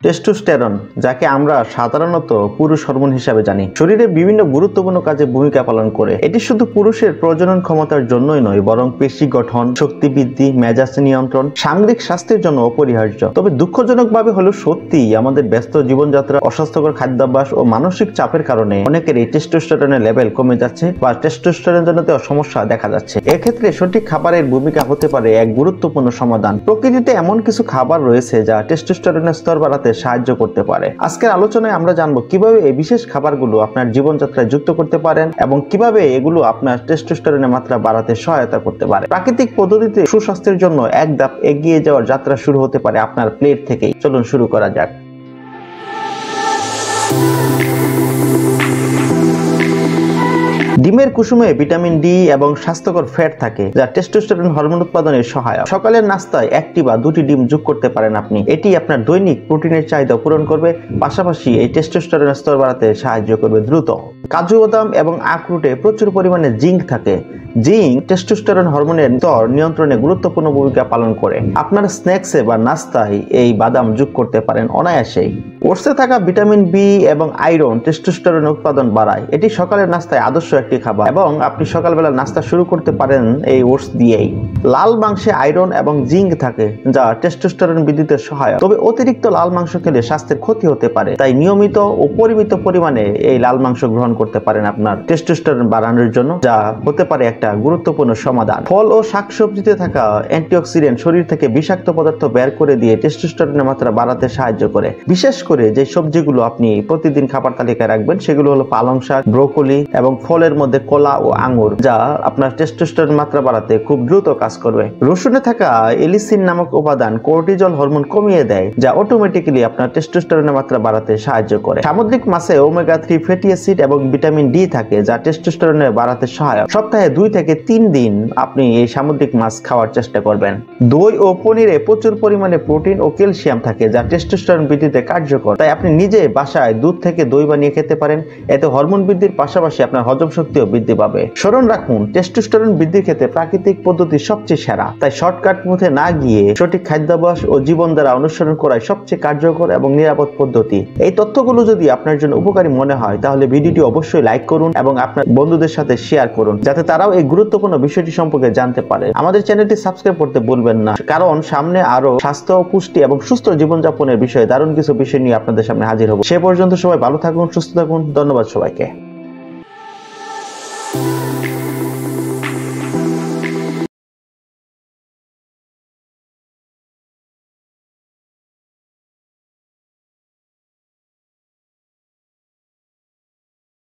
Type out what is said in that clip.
Testosterone, যাকে আমরা সাধারণত পুরুষ হরমোন হিসাবে জানি, শরীরের বিভিন্ন গুরুত্বপূর্ণ কাজে ভূমিকা পালন করে। এটি শুধু পুরুষের প্রজনন ক্ষমতার জন্যই নয়, বরং পেশি গঠন, শক্তি বৃদ্ধি, মেজাজ নিয়ন্ত্রণ, সামগ্রিক স্বাস্থ্যের জন্য অপরিহার্য। তবে দুঃখজনকভাবে হলো সত্যি, আমাদের ব্যস্ত জীবনযাত্রা, অস্বাস্থ্যকর খাদ্যাভ্যাস ও মানসিক চাপের কারণে অনেকের এই টেস্টোস্টেরনের লেভেল কমে যাচ্ছে বা টেস্টোস্টেরন জনিত সমস্যা দেখা যাচ্ছে। এক্ষেত্রে সঠিক খাবারের ভূমিকা হতে পারে এক গুরুত্বপূর্ণ সমাধান। প্রকৃতিতে এমন কিছু খাবার রয়েছে যা টেস্টোস্টেরনের স্তর বাড়াতে সাহায্য করতে পারে। আজকের আলোচনায় আমরা জানবো কিভাবে এই বিশেষ খাবারগুলো আপনার জীবনযাত্রায় যুক্ত করতে পারেন এবং কিভাবে এগুলো আপনার টেস্টোস্টেরনের মাত্রা বাড়াতে সহায়তা করতে পারে। প্রাকৃতিক পদ্ধতিতে সুস্বাস্থ্যের জন্য এক ধাপ এগিয়ে যাওয়ার যাত্রা শুরু হতে পারে আপনার প্লেট থেকেই। চলুন শুরু করা যাক। ডিমের কুসুমে ভিটামিন ডি এবং স্বাস্থ্যকর ফ্যাট থাকে, যা টেস্টোস্টেরন হরমোন উৎপাদনে সহায়ক। সকালের নাস্তায় একটি বা দুটি ডিম যোগ করতে পারেন আপনি। এটি আপনার দৈনিক প্রোটিনের চাহিদা পূরণ করবে, পাশাপাশি এই টেস্টোস্টেরনের স্তর বাড়াতে সাহায্য করবে দ্রুত। কাজু বাদাম এবং আখরোটে প্রচুর পরিমাণে জিঙ্ক থাকে। জিঙ্ক টেস্টোস্টেরন হরমোনের স্তর নিয়ন্ত্রণে গুরুত্বপূর্ণ ভূমিকা পালন করে। আপনার স্ন্যাক্সে বা নাস্তায় এই বাদাম যোগ করতে পারেন অনায়াসেই। ওটসে থাকা ভিটামিন বি এবং আয়রন টেস্টোস্টেরন উৎপাদন বাড়ায়। এটি সকালের নাস্তায় আদর্শ একটি খাবার এবং আপনি সকালবেলা নাস্তা শুরু করতে পারেন এই ওটস দিয়েই। লাল মাংসে আয়রন এবং জিঙ্ক থাকে, যা টেস্টোস্টেরন বৃদ্ধিতে সহায়ক। তবে অতিরিক্ত লাল মাংস খেলে স্বাস্থ্যের ক্ষতি হতে পারে, তাই নিয়মিত ও পরিমিত পরিমাণে এই লাল মাংস গ্রহণ করতে পারেন আপনার টেস্টোস্টেরন বাড়ানোর জন্য, যা হতে পারে একটা গুরুত্বপূর্ণ সমাধান। ফল ও শাকসবজিতে থাকা অ্যান্টিঅক্সিডেন্ট শরীর থেকে বিষাক্ত পদার্থ বের করে দিয়ে টেস্টোস্টেরনের মাত্রা বাড়াতে সাহায্য করে। বিশেষ করে যে সবজিগুলো আপনি প্রতিদিন খাবার তালিকায় রাখবেন সেগুলো হলো পালং শাক, ব্রোকলি এবং ফলের মধ্যে কলা ও আঙ্গুর, যা আপনার টেস্টোস্টেরন মাত্রা বাড়াতে খুব দ্রুত কাজ করবে। রসুনে থাকা এলিসিন নামক উপাদান কর্টিজল হরমোন কমিয়ে দেয়, যা অটোমেটিক্যালি আপনার টেস্টোস্টেরনের মাত্রা বাড়াতে সাহায্য করে। সামুদ্রিক মাছে ওমেগা 3 ফ্যাটি অ্যাসিড এবং ভিটামিন ডি থাকে, যা টেস্টোস্টেরনের বাড়াতে সহায়ক। সপ্তাহে 2 থেকে 3 দিন আপনি এই সামুদ্রিক মাছ খাওয়ার চেষ্টা করবেন। দই ও পনিরে প্রচুর পরিমাণে প্রোটিন ও ক্যালসিয়াম থাকে, যা টেস্টোস্টেরন বৃদ্ধিতে কার্যকর। তাই আপনি নিজে বাসায় দুধ থেকে দই বানিয়ে খেতে পারেন। এতে হরমোন বৃদ্ধির পাশাপাশি আপনার হজম শক্তিও বৃদ্ধি পাবে। স্মরণ রাখুন, টেস্টোস্টেরন বৃদ্ধির ক্ষেত্রে প্রাকৃতিক পদ্ধতি সবচেয়ে সেরা। তাই শর্টকাট পথে না গিয়ে সঠিক খাদ্যাভ্যাস ও জীবনধারা অনুসরণ করাই সবচেয়ে কার্যকর এবং নিরাপদ পদ্ধতি। এই তথ্যগুলো যদি আপনার জন্য উপকারী মনে হয় তাহলে ভিডিওটি অবশ্যই লাইক করুন এবং আপনার বন্ধুদের সাথে শেয়ার করুন, যাতে তারাও এই গুরুত্বপূর্ণ বিষয়টি সম্পর্কে জানতে পারে। আমাদের চ্যানেলটি সাবস্ক্রাইব করতে ভুলবেন না, কারণ সামনে আরো স্বাস্থ্য, পুষ্টি এবং সুস্থ জীবনযাপনের বিষয়ে দারুণ কিছু বিষয় নিয়ে আপনাদের সামনে হাজির হব। সে পর্যন্ত সবাই ভালো থাকুন, সুস্থ থাকুন। ধন্যবাদ সবাইকে।